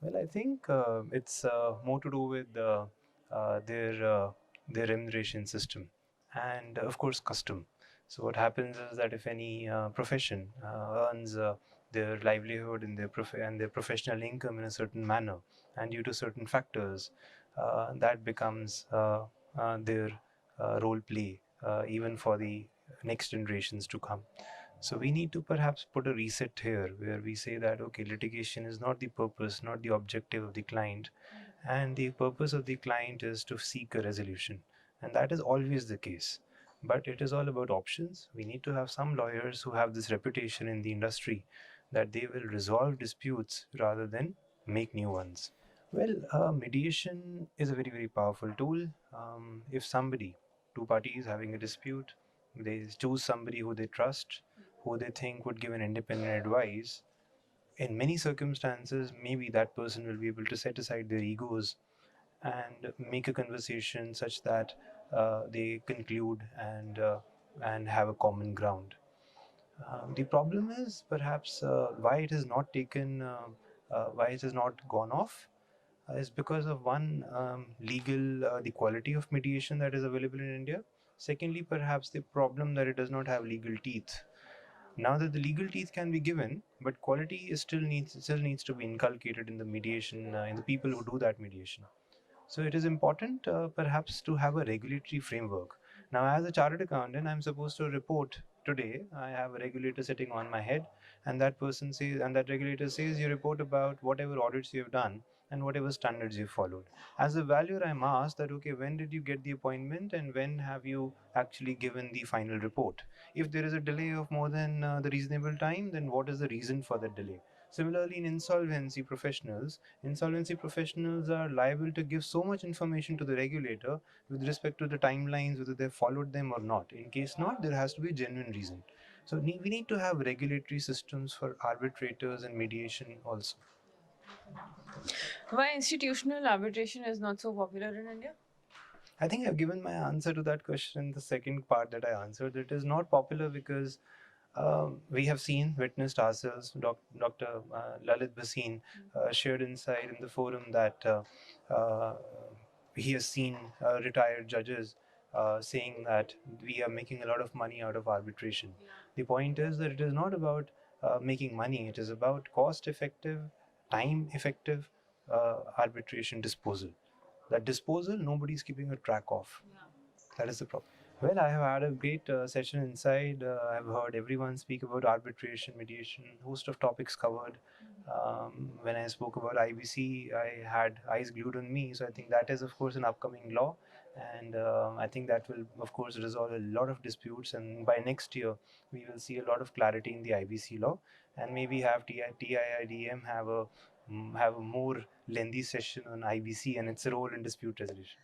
Well, I think it's more to do with their remuneration system and, of course, custom. So what happens is that if any profession earns their livelihood in and their professional income in a certain manner, and due to certain factors, that becomes their role play, even for the next generations to come. So we need to perhaps put a reset here where we say that, okay, litigation is not the purpose, not the objective of the client, and the purpose of the client is to seek a resolution. And that is always the case. But it is all about options. We need to have some lawyers who have this reputation in the industry that they will resolve disputes rather than make new ones. Well, mediation is a very, very powerful tool. If somebody, two parties having a dispute, they choose somebody who they trust, who they think would give an independent advice. In many circumstances, maybe that person will be able to set aside their egos and make a conversation such that they conclude and have a common ground. The problem is perhaps why it has not taken, why it has not gone off is because of one, legal, the quality of mediation that is available in India. Secondly, perhaps the problem that it does not have legal teeth. Now that the legal teeth can be given, but quality is still needs to be inculcated in the mediation, in the people who do that mediation. So it is important, perhaps, to have a regulatory framework. Now, as a chartered accountant, I'm supposed to report today. I have a regulator sitting on my head, and that person says, and that regulator says, you report about whatever audits you have done and whatever standards you followed. As a valuer, I'm asked that, okay, when did you get the appointment and when have you actually given the final report? If there is a delay of more than the reasonable time, then what is the reason for that delay? Similarly, in insolvency professionals are liable to give so much information to the regulator with respect to the timelines, whether they followed them or not. In case not, there has to be a genuine reason. So we need to have regulatory systems for arbitrators and mediation also. Why institutional arbitration is not so popular in India? I think I've given my answer to that question. The second part that I answered, it is not popular because we have seen, witnessed ourselves. Dr. Lalit Bhasin shared inside in the forum that uh, he has seen retired judges saying that we are making a lot of money out of arbitration. The point is that it is not about making money, it is about cost effective, time effective arbitration disposal. That disposal, nobody's keeping a track of. That is the problem. Well, I have had a great session inside. I've heard everyone speak about arbitration, mediation, host of topics covered. When I spoke about IBC, I had eyes glued on me. So I think that is, of course, an upcoming law, and I think that will, of course, resolve a lot of disputes. And by next year, we will see a lot of clarity in the IBC law, and maybe have TIIDM have a more lengthy session on IBC and its role in dispute resolution.